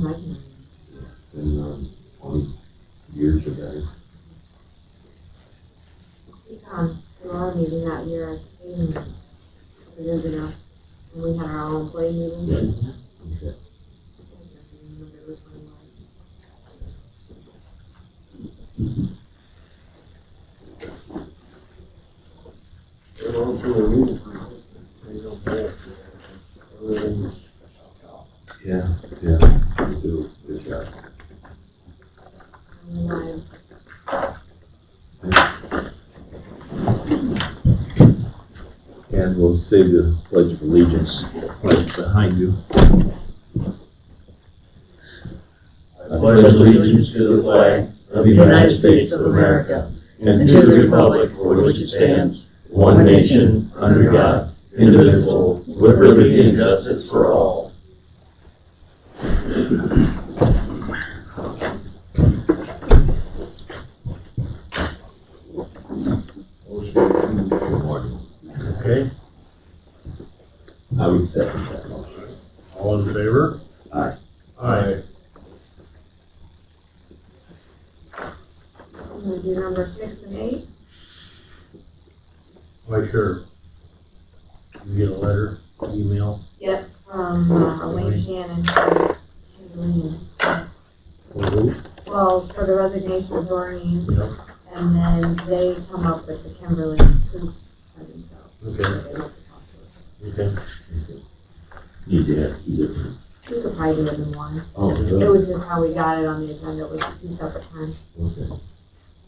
I can remember. Been 20 years or better. We found to our meeting that year at the stadium a couple years ago, and we had our own employee meeting. Okay. I can't remember which one Yeah, you do a good job. it was. And we'll say the Pledge of Allegiance right behind you. I pledge allegiance to the flag of the United States of America and to the republic for which it stands, one nation, under God, indivisible, with liberty and justice for all. Okay, I would second that motion. all in favor? Aye. Aye. We do number 6 and 8. Why, sure. You get a letter, email, Yep, from Elaine Shannon to Kimberly. or who? Well, for the resignation of Doreen, Yep, and then they come up with the Kimberly proof for themselves. Okay. So they must have talked to us. okay. Need to have two different. We could probably do it in one. Oh, It good. was just how we got it on the agenda, it was 2 separate times. Okay.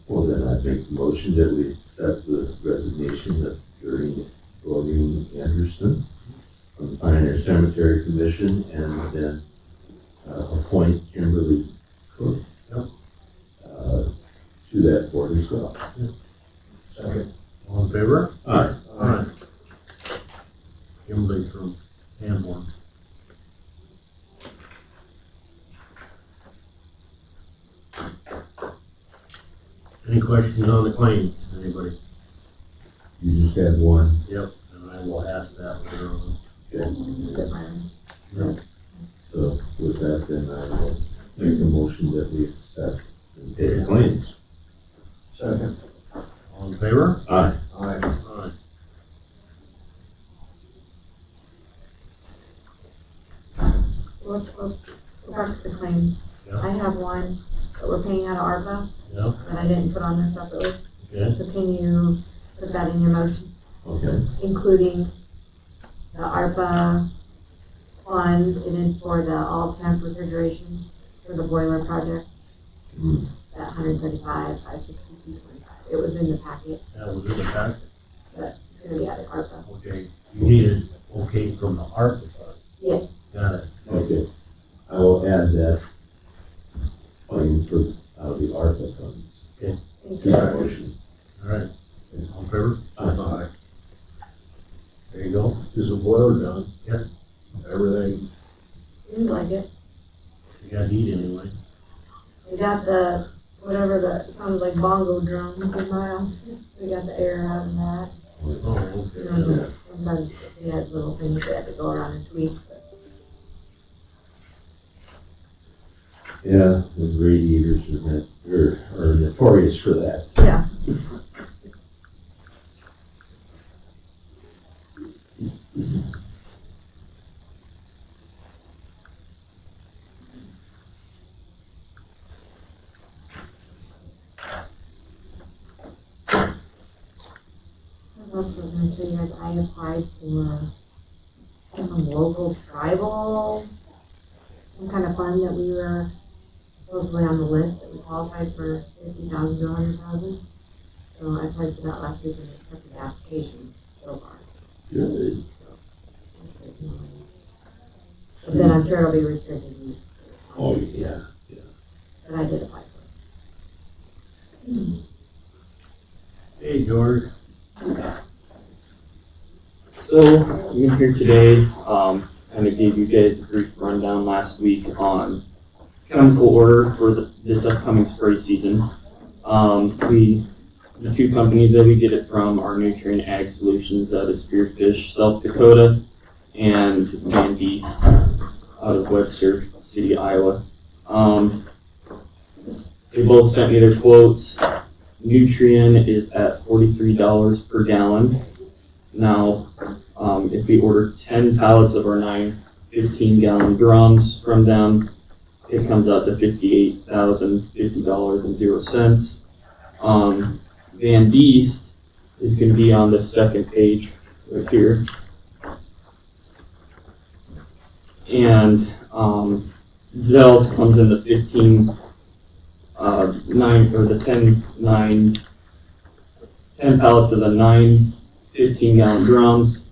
Well, then I'd make the motion that we accept the resignation of Doreen Anderson from the Pioneer Cemetery Commission and then appoint Kimberly Cook Yep. To that board as well. Second. All in favor? Aye. Aye. Kimberly from Hanborn. Any questions on the claim, anybody? You just had one. Yep, and I will ask that later on. Get mine. So with that, then I will make a motion that we accept and pay the claims. Second. All in favor? Aye. Aye. Aye. Let's go back to the claim. Yeah. I have one that we're paying out of ARPA Yeah, that I didn't put on there separately. okay, So can you put that in your motion, Okay. including the ARPA fund, and it's for the all temp refrigeration for the boiler project, Mm. that 135, 562.25. It was in the packet, that was in the pack, but it's gonna be out of ARPA. okay. You needed okay from the ARPA fund. Yes, Got it. Okay. I will add that claim for the ARPA funds. thank To you. my motion. All right. All in favor? Aye. There you go. Is the boiler done? Yep. Everything? Seems like it. You got heat anyway. We got the, whatever the, sounds like bongo drums in my office. We got the air out of that. Oh, You okay. know, sometimes they had little things they had to go around and tweak, but Yeah, the radiators are notorious for that. yeah. I was also gonna tell you guys, I applied for some local tribal, some kind of fund that we were supposedly on the list that we qualified for 50,000 to 100,000. So I applied for that last week and accepted the application so far. Good. But then I'm sure it'll be restricted use. Oh, yeah. But I did apply for it. Hey, George. So, I'm here today, kind of gave you guys a brief rundown last week on chemical order for this upcoming spray season. The two companies that we get it from are Nutrient Ag Solutions out of Spearfish, South Dakota, and Van Beest. out of Webster City, Iowa. They both sent me their quotes. Nutrien is at $43 per gallon. Now, if we order 10 pallets of our 9 15-gallon drums from them, it comes out to $58,050.00. Van Diest is going to be on the second page right here. And Dell's comes in the 10 pallets of the 9 15-gallon drums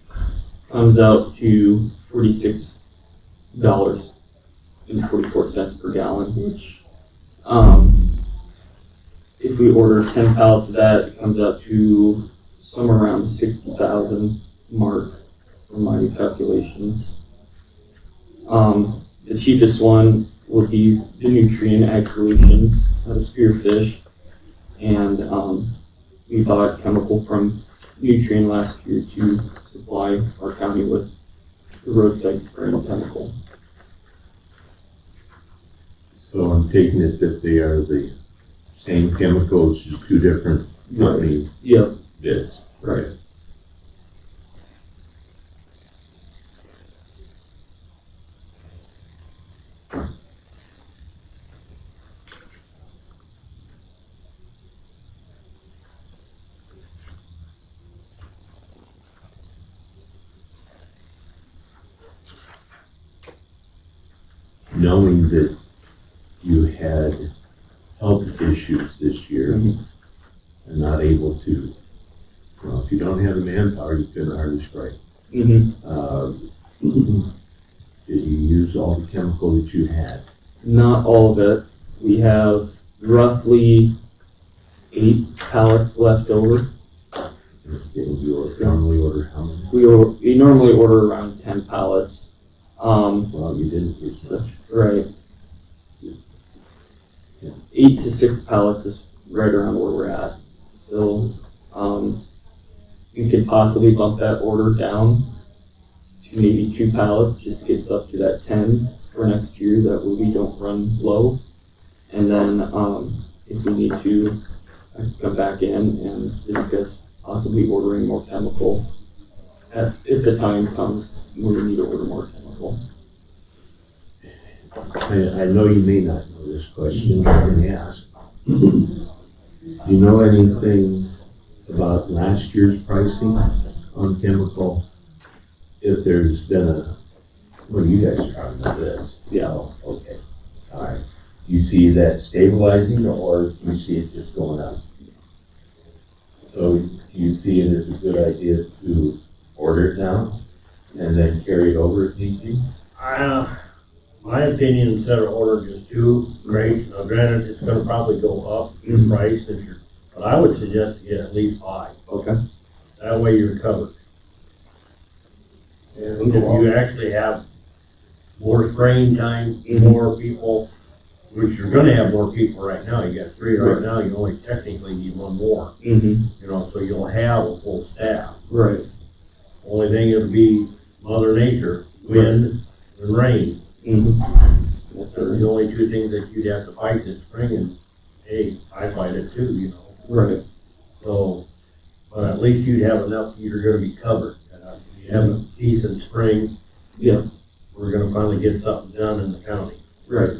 comes out to $46.44 per gallon, which if we order 10 pallets of that, it comes out to somewhere around 60,000 mark from my calculations. The cheapest one would be the Nutrien Ag Solutions out of Spearfish, and we bought chemical from Nutrien last year to supply our county with the roadside spraying chemical. So I'm taking it that they are the same chemicals, just two different company Yep. bids. Right. Knowing that you had health issues this year and not able to, well, if you don't have the manpower, you can hardly spray. Did you use all the chemical that you had? Not all of it. We have roughly 8 pallets left over. You normally order how many? We normally order around 10 pallets. Well, you didn't use much. Right. 8 to 6 pallets is right around where we're at. So, we could possibly bump that order down to maybe 2 pallets, just gets up to that 10 for next year. That way we don't run low. And then, if we need to, I can come back in and discuss possibly ordering more chemical if the time comes where we need to order more chemical. I know you may not know this question, but I'm going to ask. Do you know anything about last year's pricing on chemical? If there's been well, you guys are talking about this. Yeah. Oh, okay. All right. Do you see that stabilizing, or do you see it just going up? So do you see it as a good idea to order it now and then carry it over if need be? My opinion, instead of ordering just 2, great. Now granted, it's gonna probably go up in price this year, but I would suggest to get at least 5. Okay. That way you're covered. And if you actually have more spraying time, more people, which you're gonna have more people right now. You got 3 right now, you only technically need 1 more. You know, so you'll have a full staff. Right. Only thing it'll be Mother Nature, wind and rain. That's Those are the only 2 things that you'd have to fight this spring, and hey, I fight it too, you know. Right. So, but at least you'd have enough, you're gonna be covered. If you have a decent spring, Yeah. we're gonna finally get something done in the county. Right.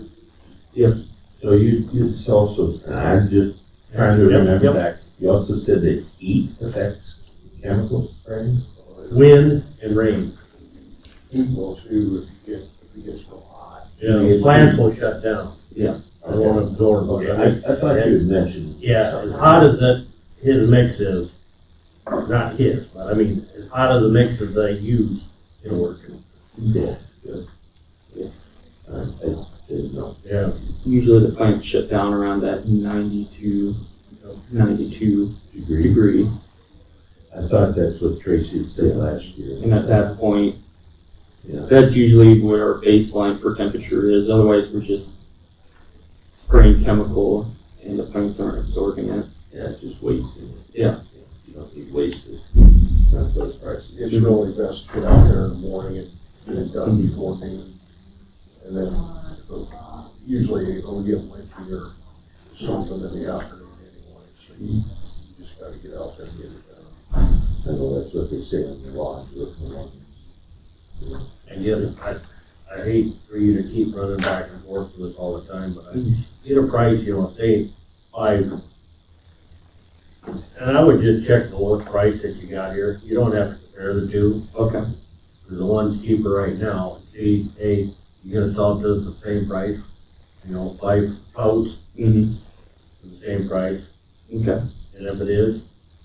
So you'd also, and I'm just trying to remember back, you also said that heat affects chemical spraying? Wind and rain. Heat will too if it gets so hot. Yeah, the plants will shut down. Yeah. I won't absorb. Okay, I thought you had mentioned. Yeah, as hot as his mix is, not his, but I mean, as hot as the mixes they use, it'll work. Yeah, good. Yeah. I didn't know. Yeah. Usually the plants shut down around that 92 degree. I thought that's what Tracy had said last year. And at that point, Yeah. that's usually where our baseline for temperature is. Otherwise, we're just spraying chemical and the plants aren't absorbing it. Yeah, it's just wasting it. Yeah. You don't need wasted. Not those prices. It's really best to get out there in the morning and get it done before noon. And then usually it'll get windy or something in the afternoon anyway, so you just gotta get out there and get it done. I know that's what they say on the lawn, with the lawns. And yes, I hate for you to keep running back and forth with us all the time, but I get a price, say 5. And I would just check the lowest price that you got here. You don't have to compare the two. Okay. Because the one's cheaper right now. See, hey, you're gonna sell it to us the same price, 5 posts, Mm-hmm. the same price. Okay. And if it is,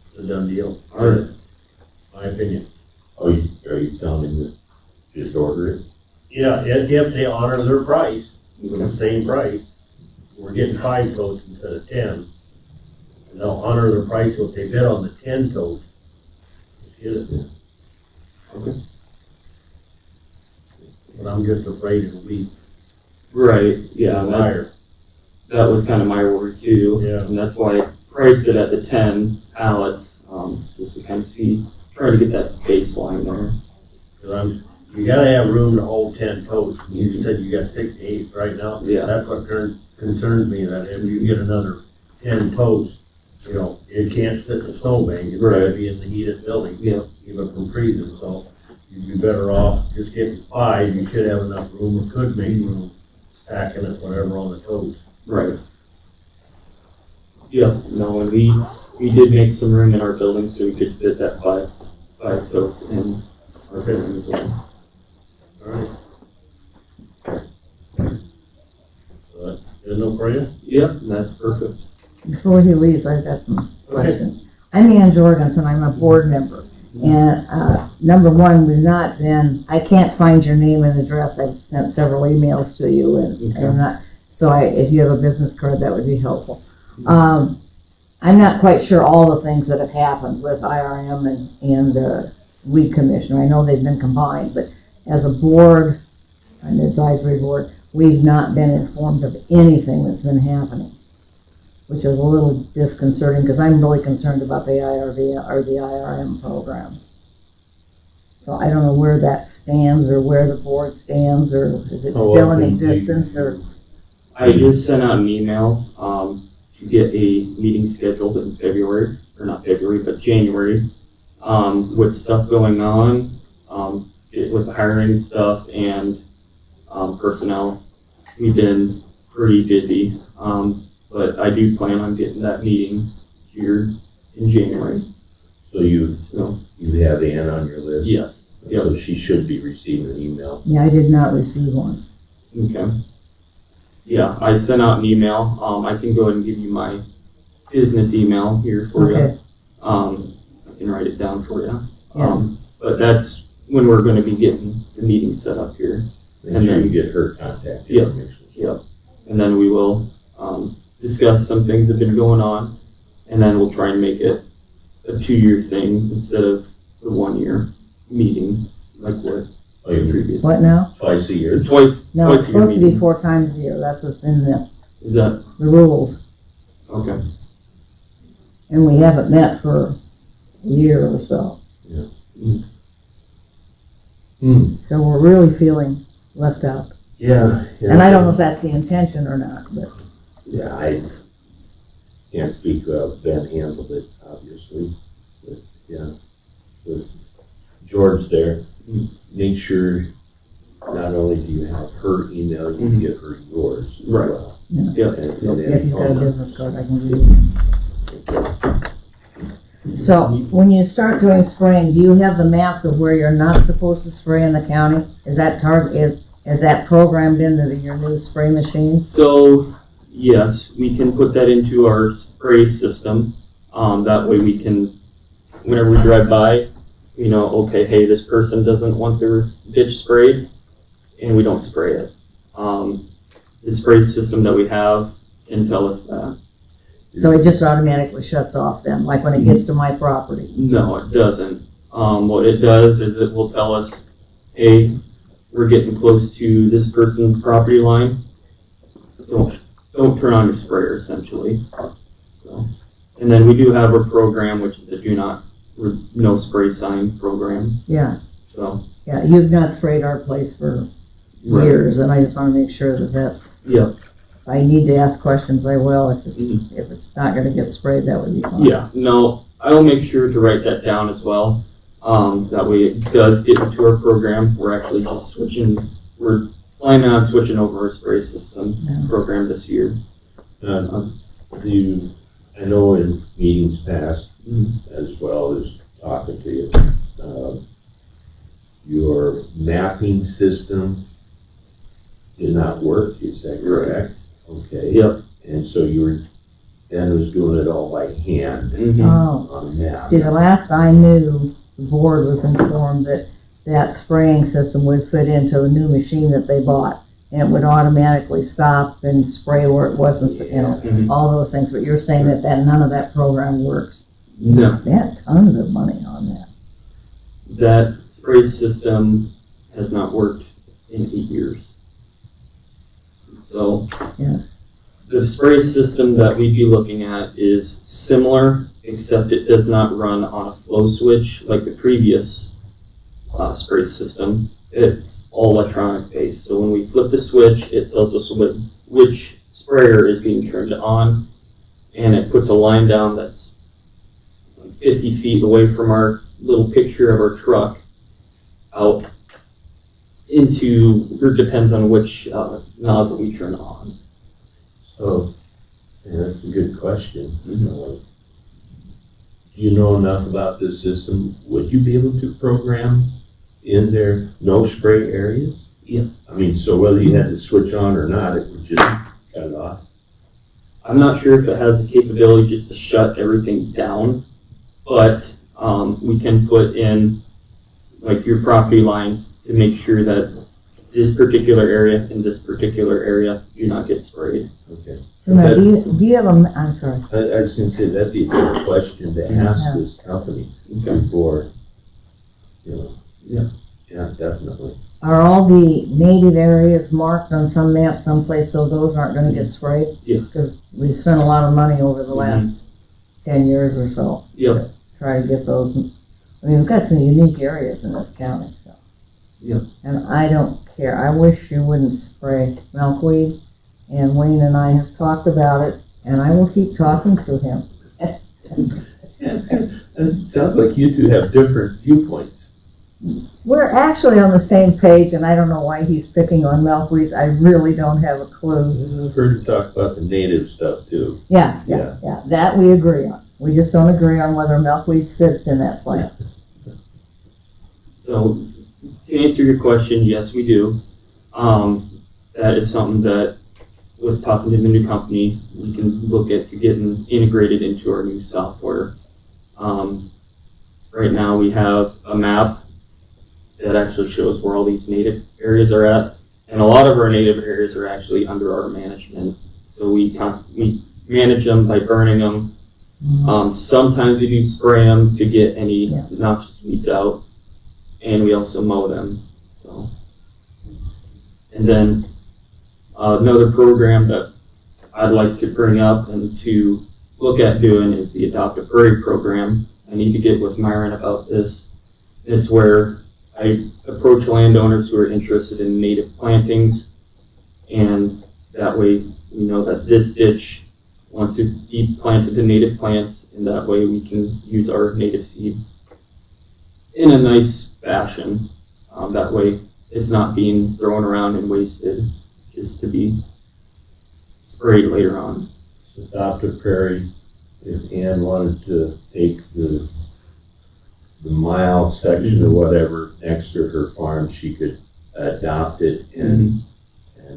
it's a done deal. All right. My opinion. Are you telling them to just order it? Yeah, if they honor their price, the same price, we're getting 5 totes instead of 10. And they'll honor their price if they bid on the 10 totes. Just get it. Okay. But I'm just afraid it'll be Right, yeah, higher. that was kind of my worry too. Yeah. And that's why I priced it at the 10 pallets, just to kind of try to get that baseline there. Because you gotta have room to hold 10 totes. You said you got 6 to 8 right now. Yeah. That's what concerns me, that if you get another 10 totes, it can't sit in a snowbank. It's gotta be in the heated building. Yeah. Keep it from freezing, so you'd be better off just getting 5. You should have enough room, or could make room, packing it, whatever, on the totes. Right. Yeah, no, and we did make some room in our building so we could fit that 5 totes in our building as well. Alright. So that's good enough for you? Yeah, that's perfect. Before he leaves, I've got some questions. I'm Ann Jorgensen, I'm a board member. And, number one, I can't find your name and address. I've sent several emails to you and if you have a business card, that would be helpful. I'm not quite sure all the things that have happened with IRM and weed commissioner. I know they've been combined, but as a board, an advisory board, we've not been informed of anything that's been happening, which is a little disconcerting because I'm really concerned about the IRV or the IRM program. So I don't know where that stands or where the board stands, or is it still in existence, or? I just sent out an email, to get a meeting scheduled in February, or not February, but January, with stuff going on, with the hiring stuff and, personnel. We've been pretty busy, but I do plan on getting that meeting here in January. So you have Ann on your list? Yes. Yep. So she should be receiving an email. Yeah, I did not receive one. Okay. Yeah, I sent out an email. I can go ahead and give you my business email here for you. Okay. I can write it down for you. Yeah. But that's when we're going to be getting the meeting set up here. Make And sure then- you get her contact Yeah. information. Yep. And then we will discuss some things that have been going on, and then we'll try and make it a 2-year thing instead of the 1-year meeting like what previous. What now? Twice a year? Twice. No, Twice it's a year supposed to be meeting. 4 times a year. That's what's in the Is that rules. okay? And we haven't met for a year or so. So we're really feeling left out. Yeah. And I don't know if that's the intention or not, but. Yeah, I can't speak about Ben handled it, obviously, but yeah. With George there, make sure not only do you have her email, you give her yours as Right. well. Yeah. Yeah. And then If you've got a phone number. business card, I can give you. So when you start doing spraying, do you have the maps of where you're not supposed to spray in the county? Is that is that programmed into your new spray machines? So yes, we can put that into our spray system. That way we can, whenever we drive by, okay, hey, this person doesn't want their ditch sprayed, and we don't spray it. The spray system that we have can tell us that. So it just automatically shuts off then, like when it gets to my property? No, it doesn't. What it does is it will tell us, hey, we're getting close to this person's property line. Don't turn on your sprayer, essentially. So, and then we do have a program, which is the no spray sign program. Yeah, So yeah, you've not sprayed our place for Right. years, and I just wanna make sure that that's, Yeah. if I need to ask questions, I will. If it's, Mhm. if it's not gonna get sprayed, that would be fine. Yeah, no, I will make sure to write that down as well. That way it does get into our program. We're actually just switching, we're planning on switching over our spray system Yeah. program this year. I know in meetings past, Mhm. as well as talking to you, your mapping system did not work, is that correct? Okay. Yep. And so Dan was doing it all by hand Oh, on a map. see, the last I knew, the board was informed that that spraying system would fit into a new machine that they bought. And it would automatically stop and spray where it wasn't, Mhm. all those things, but you're saying that none of that program works. No, Spent tons of money on that. that spray system has not worked in 8 years. So, Yeah. the spray system that we'd be looking at is similar, except it does not run on a flow switch like the previous spray system. It's all electronic based. So when we flip the switch, it tells us which sprayer is being turned on, and it puts a line down that's like 50 feet away from our little picture of our truck out into, it depends on which nozzle we turn on. So, yeah, that's a good question. Mhm. Do you know enough about this system? Would you be able to program in there no spray areas? Yeah. I mean, so whether you had to switch on or not, it would just cut it off? I'm not sure if it has the capability just to shut everything down, but we can put in like your property lines to make sure that this particular area and this particular area do not get sprayed. Okay. So now, do you have I'm sorry. I was gonna say, that'd be a good question to ask Yeah. this company Okay. before, you know. Yeah. Yeah, definitely. Are all the native areas marked on some map someplace so those aren't gonna get sprayed? Yes. Because we spent a lot of money over the last 10 years or so. Yep. Try to get those. I mean, we've got some unique areas in this county, so. Yep. And I don't care. I wish you wouldn't spray milkweed. And Wayne and I have talked about it, and I will keep talking to him. It sounds like you two have different viewpoints. We're actually on the same page, and I don't know why he's picking on milkweeds. I really don't have a clue. I've heard you talk about the native stuff too. Yeah, that we agree on. We just don't agree on whether milkweed fits in that plant. So to answer your question, yes, we do. That is something that with talking to the new company, we can look at getting integrated into our new software. Right now we have a map that actually shows where all these native areas are at. And a lot of our native areas are actually under our management. So we manage them by burning them. Sometimes we do spray them to get any noxious weeds out. And we also mow them. So, and then another program that I'd like to bring up and to look at doing is the Adopt a Prairie program. I need to get with Myron about this. It's where I approach landowners who are interested in native plantings, and that way we know that this ditch wants to be planted to native plants, and that way we can use our native seed in a nice fashion. That way it's not being thrown around and wasted just to be sprayed later on. So Adopt a Prairie, if Ann wanted to take the mile section or whatever next to her farm, she could adopt it and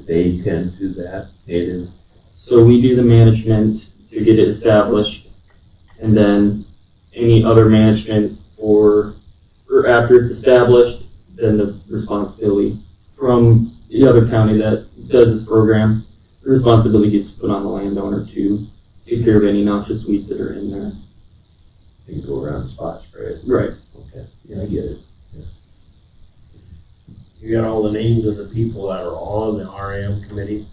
they tend to that native. So we do the management to get it established, and then any other management or after it's established, then the responsibility from the other county that does this program, the responsibility gets put on the landowner to take care of any noxious weeds that are in there. You can go around and spot spray it. Right. Okay, yeah, I get it. You got all the names of the people that are on the RM committee?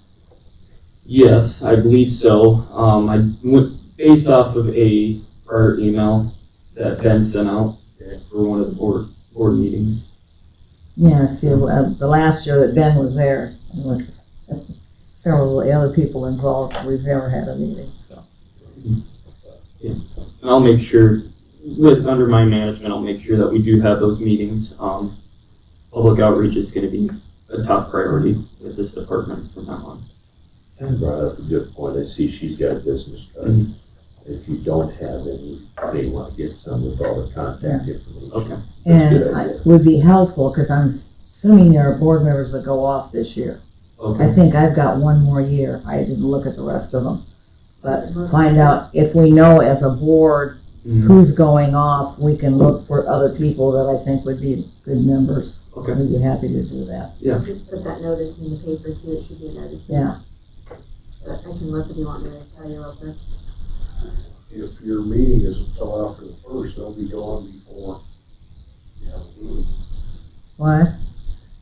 Yes, I believe so. I went based off of a prior email that Ben sent out for one of the board meetings. Yeah, see, the last year that Ben was there, with several of the other people involved, we've never had a meeting, so. And I'll make sure, under my management, I'll make sure that we do have those meetings. Public outreach is gonna be a top priority with this department from now on. Ken brought up a good point. I see she's got a business card. Mhm. If you don't have any, they want to get some with all the contact information. Okay. That's a And good idea. it would be helpful, because I'm assuming there are board members that go off this year. I Okay. think I've got one more year. I didn't look at the rest of them. But find out if we know as a board Mhm. who's going off, we can look for other people that I think would be good members. Okay. We'd be happy to do that. Just put that notice in the paper too, it should be a notice. Yeah. But I can look if you want me to tell you real quick. If your meeting is until after the first, they'll be gone before you have a meeting. What?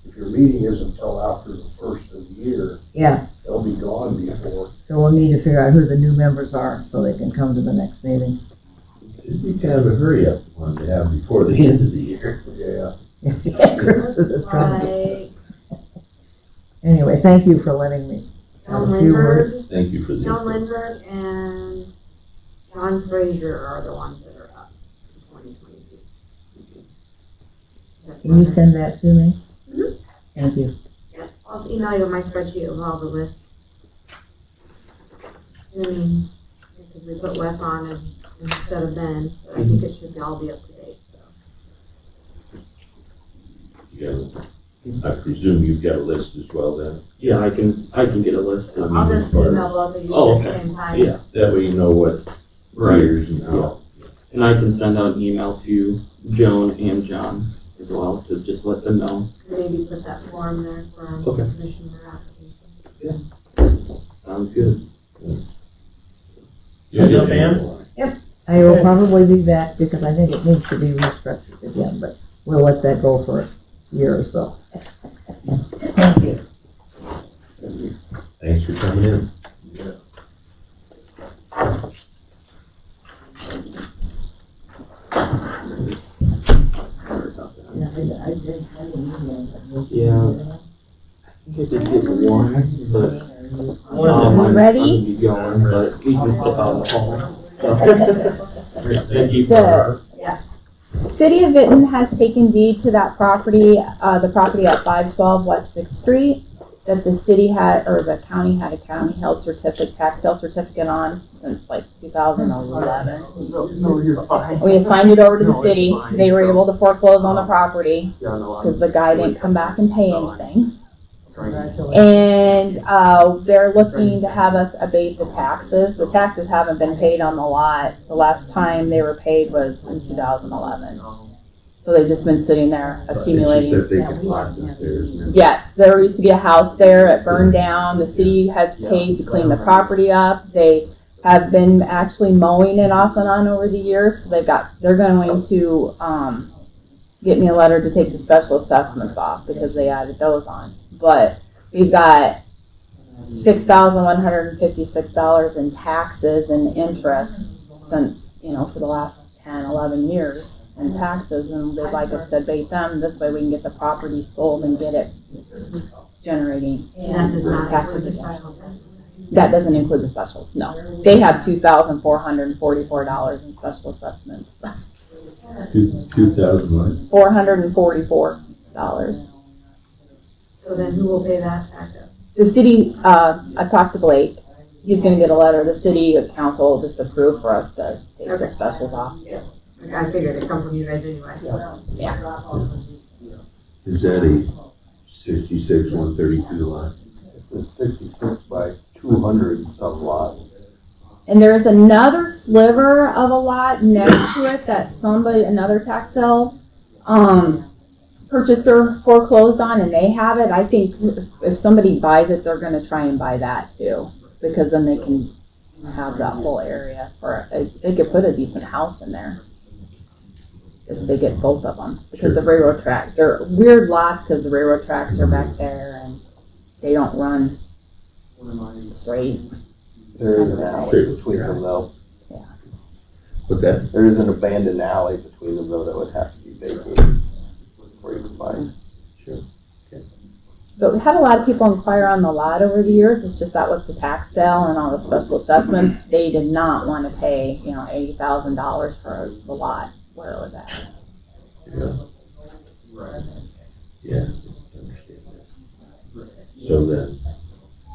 If your meeting is until after the first of the year, Yeah, they'll be gone before. so we'll need to figure out who the new members are so they can come to the next meeting. It'd be kind of a hurry up one to have before the end of the year. Yeah. Christmas is coming. Like, Anyway, thank you for letting me have John a few words. Lindbergh, Thank you for the. John Lindbergh and John Frazier are the ones that are up in 2022. Can you send that to me? Mhm. Thank you. Yeah, I'll email you my spreadsheet of all the lists. Assuming, because we put Wes on instead of Ben, but I think it should all be up to date, so. I presume you've got a list as well then? Yeah, I can get a list. of- I'll just email both of you Oh, at the okay. same time. Yeah, That way you know what right. years and how. And I can send out an email to Joan and John as well to just let them know. Maybe put that form there for Okay. commissioner application. Sounds good. You enough, Ann? I will probably be back because I think it needs to be restructured again, but we'll let that go for a year or so. Thank you. Thanks for coming in. Sorry about that. Yeah, I did send an email. Yeah. I think I did get one, but You ready? I'm gonna be going, but we can step out in the hall. So. Thank you Good. for, City of Benton has taken deed to that property, the property at 512 West 6th Street, that the city had, or the county had a county held certificate, tax sale certificate on since like 2011. No, you're fine. We assigned it over to the No, it's city. fine, They were so- able to foreclose on the property Yeah, no, because the guy didn't come back and pay anything. Congratulations. And they're looking to have us abate the taxes. The taxes haven't been paid on the lot. The last time they were paid was in 2011. So they've just been sitting there accumulating. It's just that they can lock them there, isn't it? Yes, there used to be a house there. It burned down. The city has paid to clean the property up. They have been actually mowing it off and on over the years. So they're going to get me a letter to take the special assessments off because they added those on. But we've got $6,156 in taxes and interest since, for the last 10, 11 years in taxes, and they'd like us to abate them. This way we can get the property sold and get it generating And that does not include taxes the again. special assessment. That doesn't include the specials, no. They have $2,444 in special assessments. 2,000 what? $444. So then who will pay that back up? The city, I've talked to Blake. He's gonna get a letter. The city council will just approve for us to take the specials off. I figured it'd come from you guys anyway, so. Yeah. Is that a 66, 132 lot? It's a 66 by 200 and some lot. And there's another sliver of a lot next to it that another tax sale, purchaser foreclosed on, and they have it. I think if somebody buys it, they're gonna try and buy that too, because then they can have that whole area they could put a decent house in there. If they get both of them, because the railroad track, they're weird lots because the railroad tracks are back there and they don't run straight. There is an alley between them though. What's that? There is an abandoned alley between them though that would have to be vacated before you can buy. But we had a lot of people inquire on the lot over the years. It's just that with the tax sale and all the special assessments, they did not want to pay, $80,000 for the lot where it was at. Yeah. Yeah, I understand that. So then,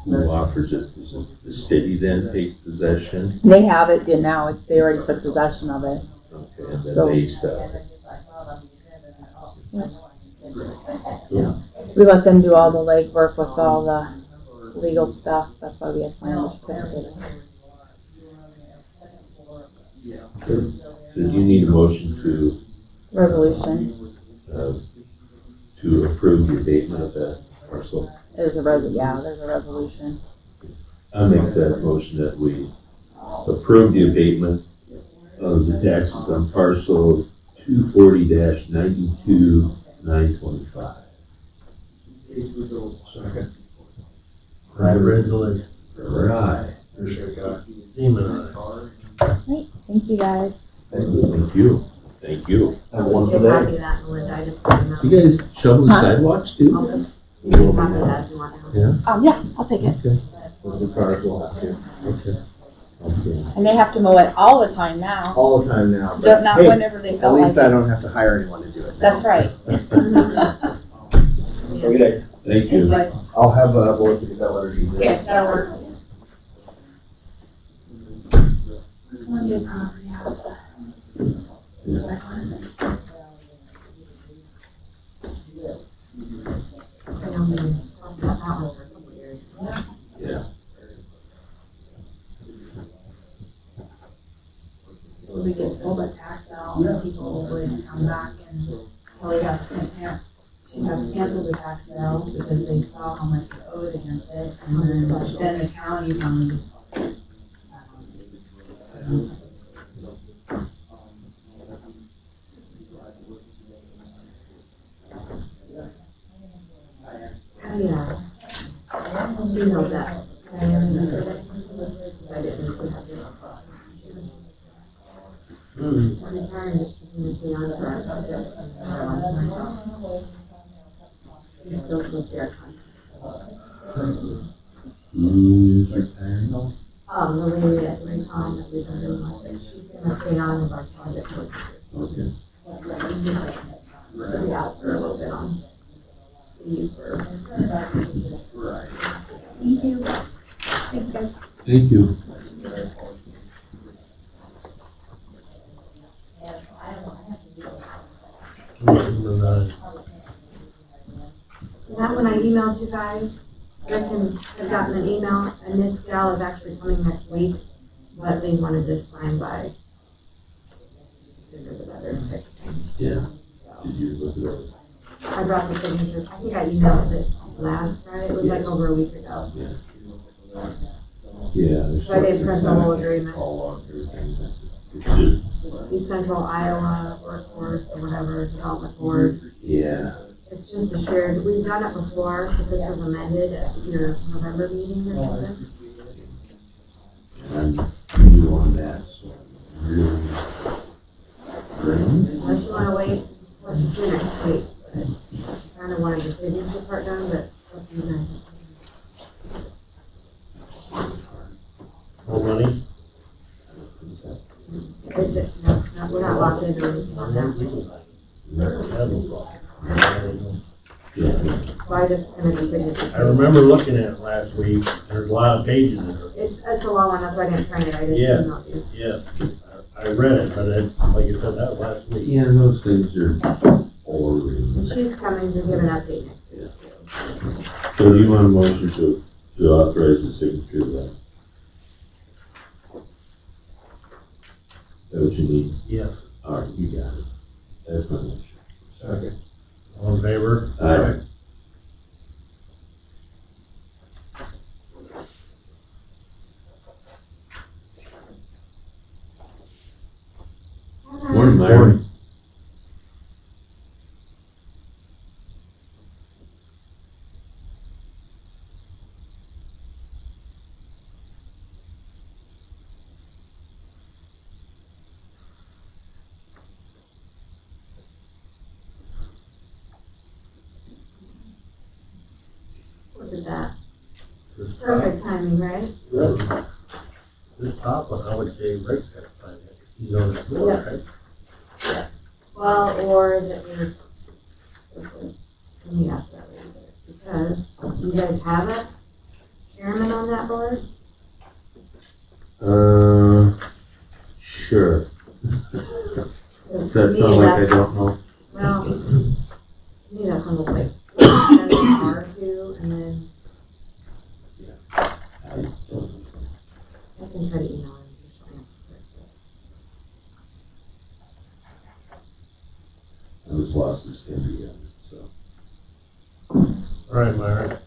who offers it? Is it the city then takes possession? They have it now. They already took possession of it. Okay, and So- then they sell it. We let them do all the legwork with all the legal stuff. That's why we assigned the certificate. So do you need a motion Resolution to approve the abatement of that parcel? is there's a resolution. I make that motion that we approve the abatement of the taxes on parcel 240-92-925. Second. Right, resolution. Right. Seaman, Great, thank you guys. Thank you. Thank you. Have one Take a today. copy of that, Melinda, I just put them out. You guys shovel the Huh? sidewalks too? I'll put- You can copy that if you want to. Yeah, I'll take it. Those are cars we'll have to. Okay. Okay. And they have to mow it all the time now. All the time now. Don't- But Not hey, whenever they at feel like least I it. don't have to hire anyone to do it. That's right. Okay. Thank you. I'll have Melissa get that letter to you. Okay, that'll work. I don't mean, I'll put that one for a couple of years. Yeah. When we get sold at tax sale, then people would come back and, well, we have to she'd have to cancel the tax sale because they saw how much we owed against it, and then the county funds. Yeah. You know that. I didn't. When it's hard, she's gonna stay on for our budget. She's still supposed to be our contract. Who's retiring? The lady at Raycom that we've been doing with, it, she's gonna stay on as our project coordinator. Okay. She'll be out for a little bit on leave for. Thank you. Thanks, guys. Thank you. So that when I emailed you guys, Rick had gotten an email, and this gal is actually coming next week, but they wanted this signed by sooner the better. Yeah. So, Did you look at it? I brought the signature, I think I emailed it last Friday, it was like over a week ago. Yeah. there's So I didn't print the whole I can't agreement. call on everything. It's just, East Central Iowa Workforce or whatever, Development Board. yeah. It's just a shared, we've done it before, but this was amended at your November meeting or something. I'm new on that, so I'm really. Unless you wanna wait, what you see next week. But I kinda wanted the signature part done, but it's up to you guys. More money? No, we're not locked into anything on that. Yeah. So I just printed the signature. I remember looking at it last week, there's a lot of pages in it. It's a long one, that's why I didn't print it, I just Yeah. emailed you. Yes, I read it, but like you said, that was last week. Yeah, those things are boring. And she's coming to give an update next week too. So do you want a motion to authorize the signature of that? Is that what you need? Yes. All right, you got it. That's my motion. Second. All in favor? Aye. Morning, Myron. Perfect timing, right? This top one, I would say Rick's gotta find it. He's on the floor, Yeah. right? Well, or is it let me ask that later, because do you guys have a chairman on that board? Sure. 'Cause Does to that me, sound like I that's- don't know? Well, to me, that's almost like, that's hard to, and then I don't know. I can try to email her and see if she'll answer quick. Those losses can be ended, so. All right, Myra.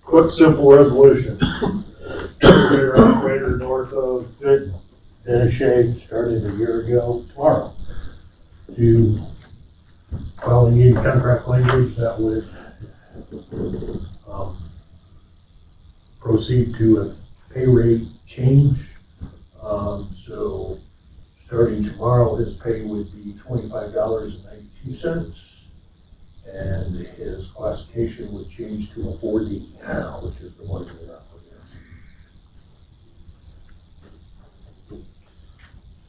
Quick, simple resolution. Elevator operator north of Benton, Dennis Shea, started a year ago tomorrow. To, well, we need contract language that would proceed to a pay rate change. So starting tomorrow, his pay would be $25.92. And his classification would change to a 4D, which is the one we're up here.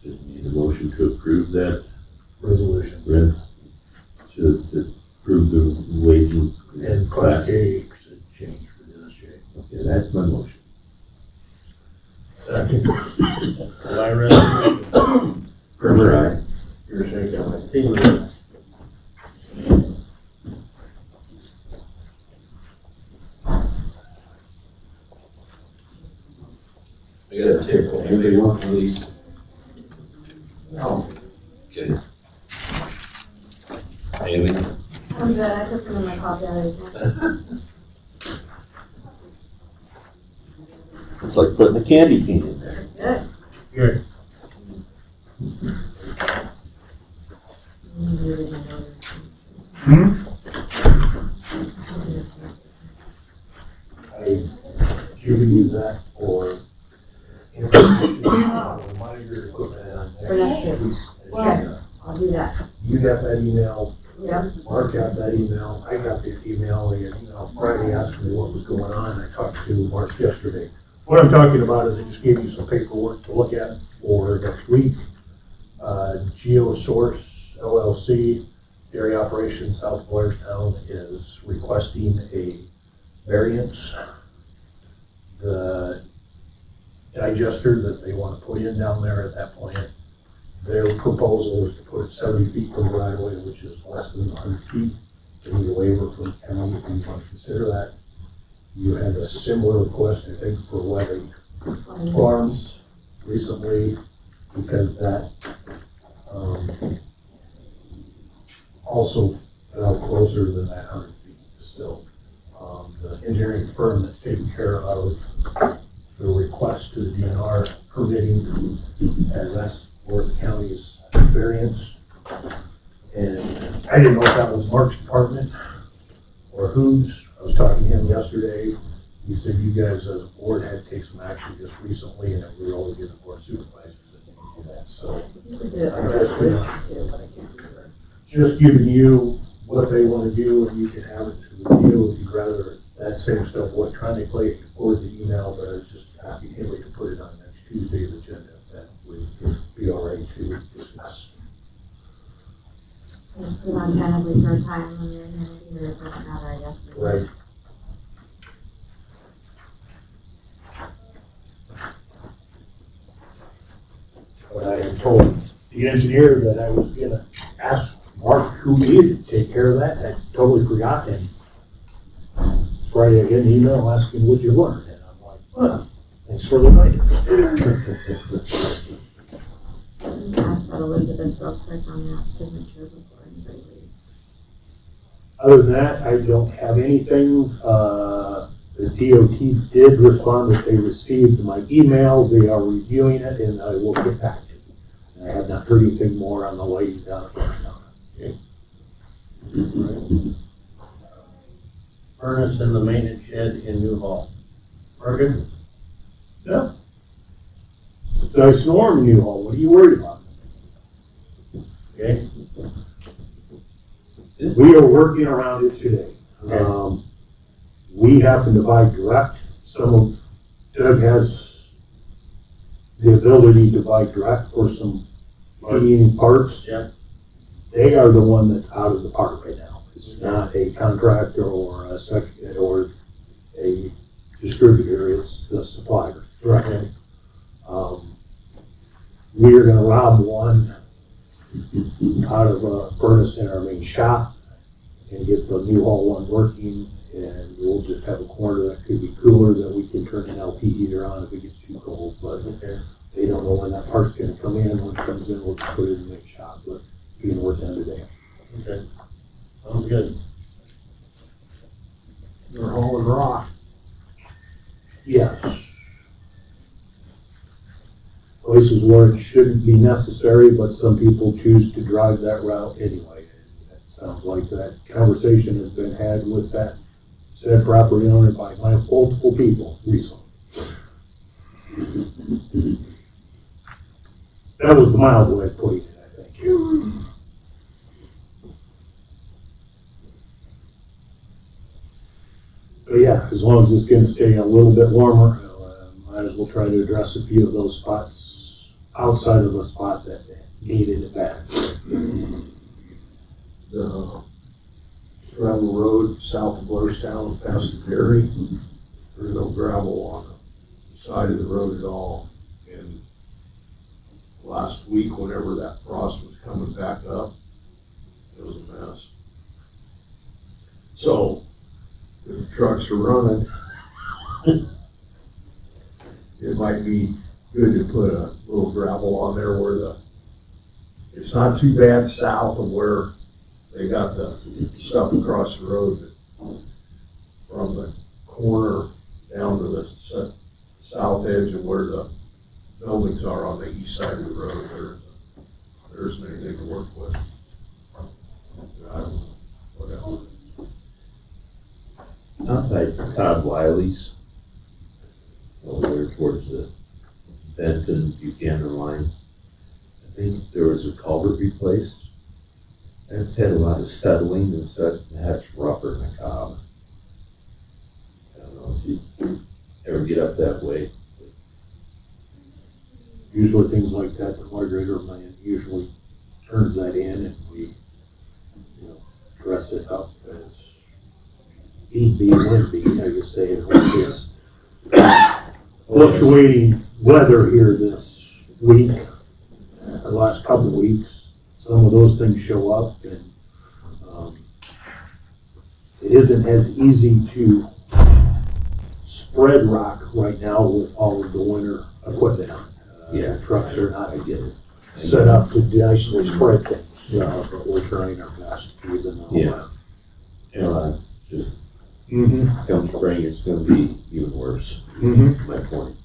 Just need a motion to approve that, Resolution. Brent, to approve the wage And class A should change for Dennis Shea. Okay, that's my motion. Second. Myra. Further, aye. Your second. Seaman. I got a table. Anybody want one of these? No. Okay. Anything? I'm good, I put some in my coffee already. It's like putting a candy cane in there. That's good. Good. I've given you that for information on your equipment. For next year. Okay, I'll do that. You got that email, Yep. Mark got that email, I got the email, Friday asking me what was going on, I talked to Mark yesterday. What I'm talking about is I just gave you some paperwork to look at for next week. GeoSource LLC, dairy operation South Blairstown, is requesting a variance. The digester that they want to put in down there at that plant, their proposal is to put it 70 feet from the right of way, which is less than 100 feet. They need a waiver from the county if you want to consider that. You had a similar request, I think, for Wedding Farms recently, because that also fell closer than that 100 feet still. The engineering firm that's taking care of the request to the DNR permitting, as that's for the county's variance. And I didn't know if that was Mark's department or whose. I was talking to him yesterday. He said you guys as a board had to take some action just recently, and that we were only giving board supervisors that need to do that. So You could do it for resolution too, but I can't remember. just giving you what they want to do, and you can have it to review if you'd rather that same stuff electronically. I can forward the email, but I was just asking him to put it on next Tuesday's agenda. If that would be all right to discuss. Just put it on tentatively for a time when you're in here, it doesn't matter, I guess. Right. But I had told the engineer that I was gonna ask Mark who needed to take care of that. I totally forgot, and Friday I get an email asking what you learned, and I'm like, well, thanks for the reminder. Ask that Elizabeth real quick on that signature before anybody leaves. Other than that, I don't have anything. The DOT did respond that they received my email. They are reviewing it, and I will get back to you. And I have not heard anything more on the lighting down at Furnace in the maintenance shed in New Hall. Working? Yeah. It's a storm in Newhall. What are you worried about? Okay? We are working around it today. We happen to buy direct. Doug has the ability to buy direct for some heating parts. Yeah. They are the one that's out of the park right now. It's not a contractor or a distributor, it's the supplier directly. We are gonna rob one out of a furnace in our main shop and get the new hall one working, and we'll just have a corner that could be cooler that we can turn an LP heater on if it gets too cold, but they don't know when that part's gonna come in. When it comes in, we'll just put it in the main shop, but we can work on today. Okay. Sounds good. They're hauling rock. Yes. Places where it shouldn't be necessary, but some people choose to drive that route anyway. That sounds like that conversation has been had with that said property owner by multiple people recently. That was the mild way of putting it, I think. But yeah, as long as it's gonna stay a little bit warmer, might as well try to address a few of those spots outside of the spot that needed it bad. The gravel road south of Blairstown past the dairy, there's no gravel on the side of the road at all. And last week, whenever that frost was coming back up, it was a mess. So, if the trucks are running, it might be good to put a little gravel on there where it's not too bad south of where they got the stuff across the road, but from the corner down to the south edge of where the buildings are on the east side of the road, there isn't anything to work with. Whatever. Not by Todd Wiley's, over there towards the Benton Buchanan line. I think there was a culvert replaced, and it's had a lot of settling and such, and that's rougher than a cob. I don't know if you ever get up that way. Usually things like that, the moderator man usually turns that in and we, dress it up as need be, when be, how you say it, with this fluctuating weather here this week, the last couple of weeks, some of those things show up, and it isn't as easy to spread rock right now with all of the winter equipment. Trucks are not set up to nicely spread things, but we're trying our best even though. Just come spring, it's gonna be even worse. My point.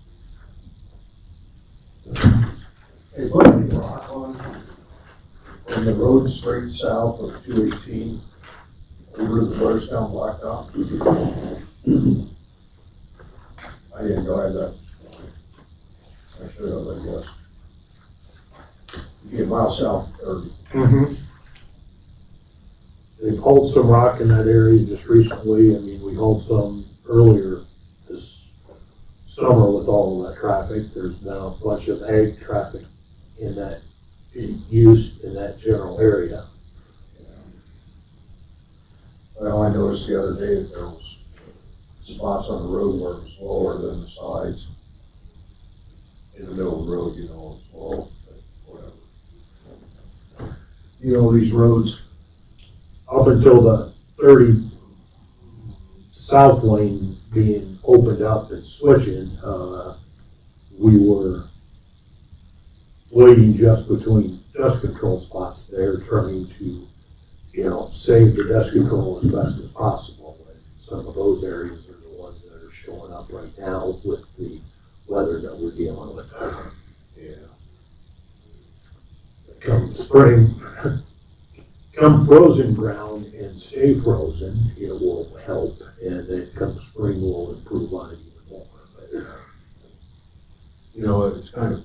Hey, put any rock on the road straight south of 218 over to the Blairstown Blacktop. I didn't drive that. I should have, I guess. You get miles south of 30. They've hauled some rock in that area just recently. I mean, we hauled some earlier this summer with all of that traffic. There's now a bunch of ag traffic in that, used in that general area. Well, I noticed the other day that there was spots on the road where it was lower than the sides. In the middle of the road, it's low, but whatever. These roads, Up until the 30 south lane being opened up and switching, we were waiting just between dust control spots there, trying to, save the dust control as best as possible. And some of those areas are the ones that are showing up right now with the weather that we're dealing with. Come spring, come frozen ground and stay frozen, it will help, and then come spring we'll improve on it even more. it's kind of,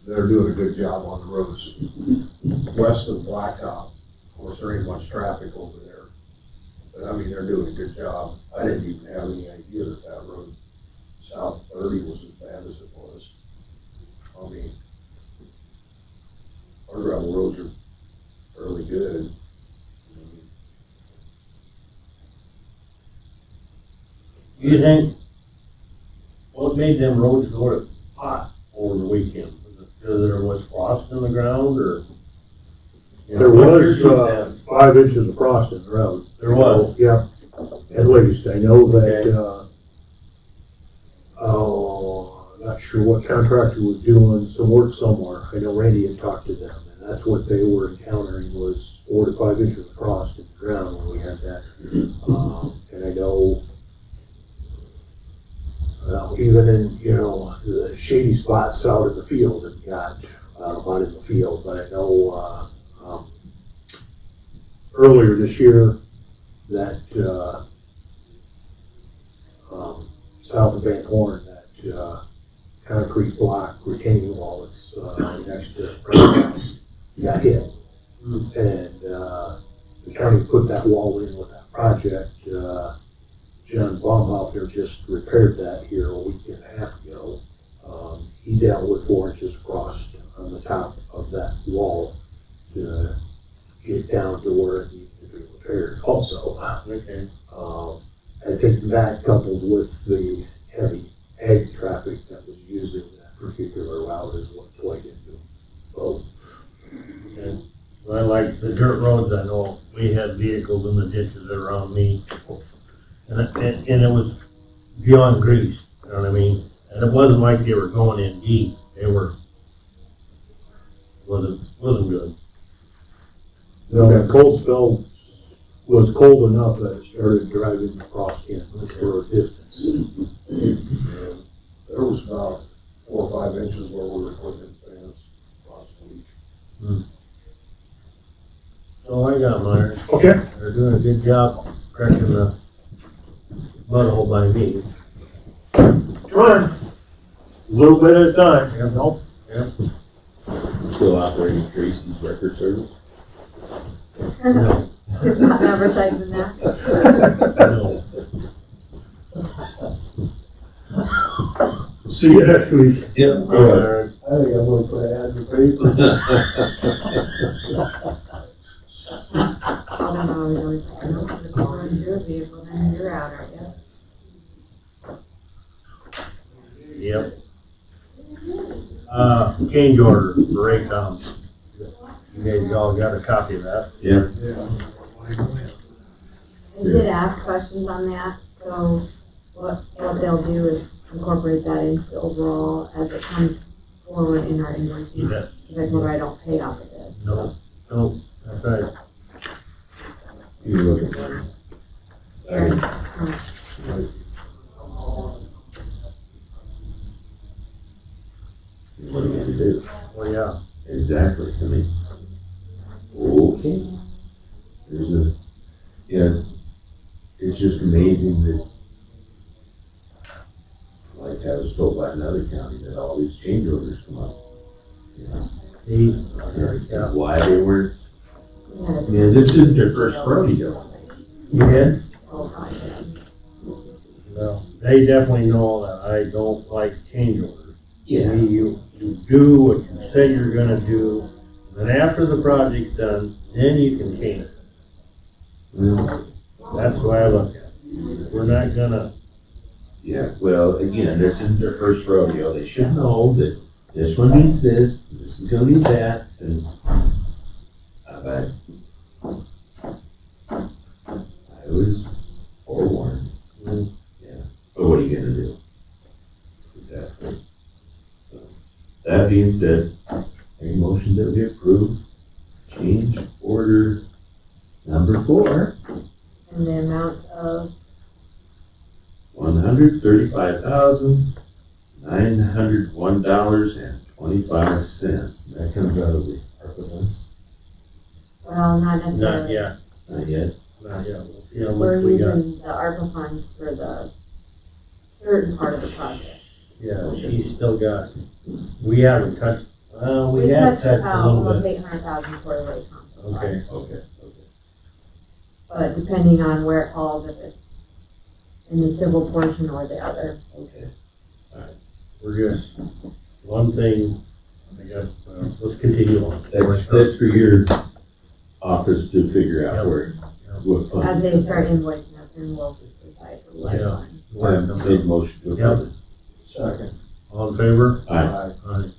they're doing a good job on the roads west of Blacktop, course, there ain't much traffic over there. But I mean, they're doing a good job. I didn't even have any idea that that road south 30 was as bad as it was. I mean, our gravel roads are fairly good. You think, what made them roads go to pot over the weekend? Was it because there was frost in the ground, or? You know, There what's your was, two cents? 5 inches of frost in the road. There was? Yeah, at least, I know that, not sure what contractor was doing some work somewhere. I know Randy had talked to them, and that's what they were encountering was 4 to 5 inches of frost in the ground when we had that. And I know, even in, the shady spots out in the field, it got, out in the field, but I know, earlier this year, that, south of Van Horn, that, concrete block retaining wall that's, next to the house got hit. And, the county put that wall in with that project. John Baum out there just repaired that here a week and a half ago. He dealt with 4 inches of frost on the top of that wall to get down to where it needed to be repaired also. Okay. I think that coupled with the heavy ag traffic that was using that particular route is what played into both. Okay. Well, I like the dirt roads, I know we had vehicles in the ditches around me. And it was beyond grease, you know what I mean? And it wasn't like they were going in deep, wasn't good. That cold spell was cold enough that it started driving the frost in for a distance. There was about 4 or 5 inches where we were putting in fence last week. So I got mine. Okay. They're doing a good job cracking the mud hole by me. Trying. A little bit at a time. Yeah, nope. Yeah. Still operating Tracy's record service? No. It's not advertising that. No. See you next week. Yeah. All right. I think I'm gonna put an ad in the paper. I don't know, I was always like, no, if you're going your vehicle, then you're out, aren't you? Yep. Change order for Raycom. You guys all got a copy of that? Yeah. I did ask questions on that, so what they'll do is incorporate that into the overall as it comes forward in our invoicing. Yeah. Like what I don't pay off of this. No, that's right. You're looking for. Aaron, What are you gonna do? Well, yeah. Exactly, I mean, okay. It's just amazing that, like I was told by another county, that all these change orders come up. You know, and why they weren't, this isn't their first rodeo. Yeah. Oh, yes. Well, they definitely know that I don't like change orders. Yeah. You do what you say you're gonna do, and after the project's done, then you can change it. Well, That's the way I look at it. We're not gonna, yeah, well, again, this isn't their first rodeo, they should know that this one needs this is gonna need that, and I was forewarned. Yeah, but what are you gonna do? Exactly. So, that being said, a motion that we approve change order number 4, And the amount of, $135,901.25. That comes out of the ARPA funds? well, not not necessarily. yet, Not yet. not yet. We'll see how We're much we got. using the ARPA funds for the certain part of the project. Yeah, she's still got, we haven't touched, we have touched a little almost bit. 800,000 for the Raycom so far. Okay, Okay. but depending on where it falls, if it's in the civil portion or the other. Okay. We're just, one thing, I got, let's continue on. That's for your office to figure out Yep. where, what As funds. they start invoicing us, then we'll decide for what Yeah. fund. Made motion to approve it. Second. All in favor? Aye. Aye.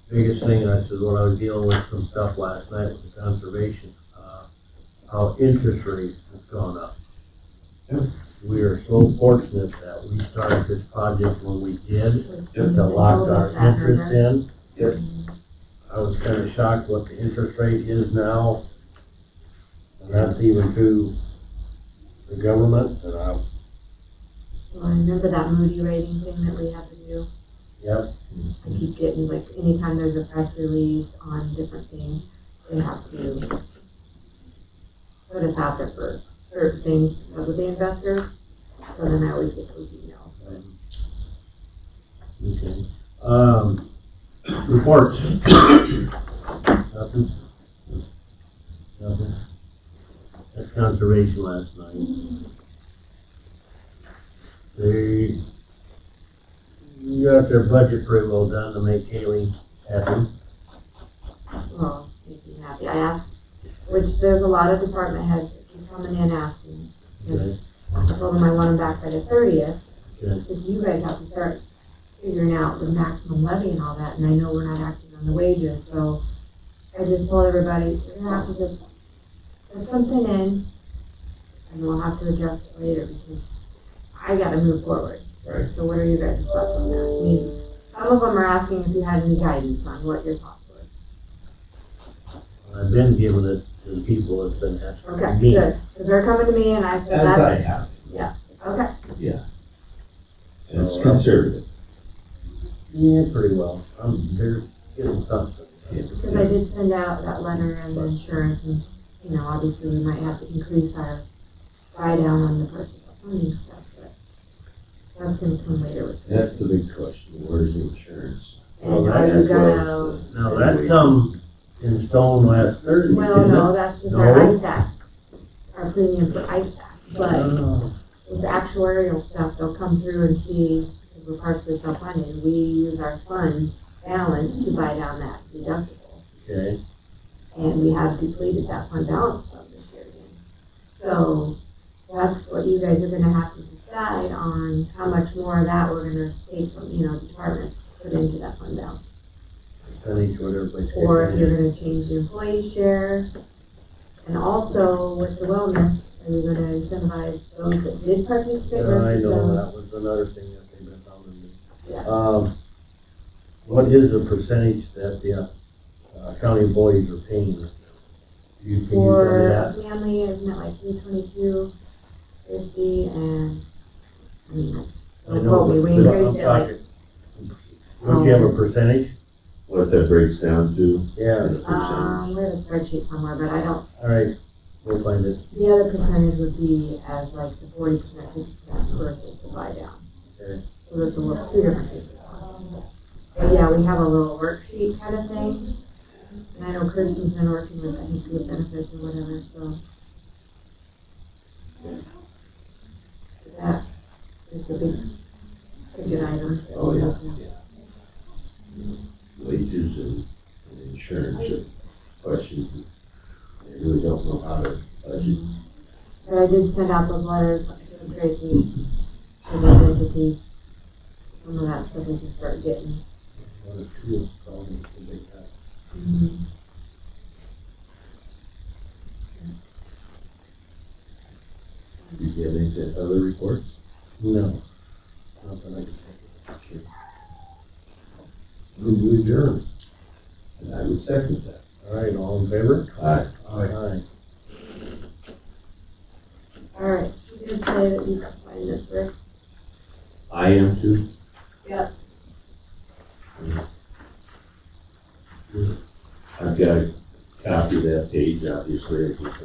Biggest thing, and I said, when I was dealing with some stuff last night with the conservation, how interest rate has gone up. Yep. We are so fortunate that we started this project when we did, Which to they lock told our us that interest number. in. Yep. I was kinda shocked what the interest rate is now. And that's even to the government, and Well, I remember that Moody rating thing that we have to do. yep, I keep getting, like, anytime there's a press release on different things, they have to put us out there for certain things because of the investors. So then I always get those emails. okay. Reports. Nothing? Nothing? That's conservation last night. They got their budget pretty well done to make Haley happy. Well, make me happy. I asked, which there's a lot of department heads that keep coming in asking. Because I told them I want them back by the 30th. Okay. Because you guys have to start figuring out the maximum levy and all that, and I know we're not acting on the wages, so I just told everybody, we're gonna have to just put something in, and we'll have to adjust it later, because I gotta move forward. Right. So what are your guys' thoughts on that? I mean, some of them are asking if you had any guidance on what your thoughts were. I've been giving it to the people that's been asking Okay, me. good, because they're coming to me, and I said, As I that's, have. okay. And it's conservative. Yeah, pretty well. They're getting something. Because I did send out that letter and the insurance, and, you know, obviously we might have to increase our buy down on the purchase of funding stuff, but that's gonna come later with this. That's the big question. Where's the insurance? And are you As well gonna, as the- Now, that come in stone last Thursday, well, didn't no, it? that's just our No. ISAC, our premium for ISAC, but Oh, with the actuarial stuff, they'll come through and see, because we're partially self-funded, we use our fund balance to buy down that deductible. okay. And we have depleted that fund balance some this year again. So that's what you guys are gonna have to decide on, how much more of that we're gonna take from, you know, departments, put into that fund balance. Percentage, what everybody's Or if getting. you're gonna change the employee share. And also with the wellness, are you gonna incentivize those that did participate I versus know, that those? was another thing that they've been telling me. Yeah. What is the percentage that the county employees are paying? Can you tell me For a that? family, isn't it like 322.50, and, I mean, that's, I don't know, quote me, we but increased I'm it like, talking- Don't you have a percentage? What that breaks down to? Yeah, and the percentage. we have a spreadsheet somewhere, but I don't, all right, we'll find it. the other percentage would be as like the 40%, 50% versus the buy down. Okay. So that's a little, two different things. But yeah, we have a little worksheet kind of thing. And I know Kristen's been working with, I think, group benefits or whatever, so. That is the big ticket items that Oh, we yeah, have to. yeah. Wages and insurance are questions that they really don't know how to budget. But I did send out those letters to Tracy for those entities. Some of that stuff we can start getting. One or two called me to make that. Do you have any other reports? No. Nothing I can think of. Move to adjourn. And I would second that. All right, all in favor? Aye. Aye. All right, she did say that you could sign this, Rick. I am too. Yep. I've got a copy of that page, obviously.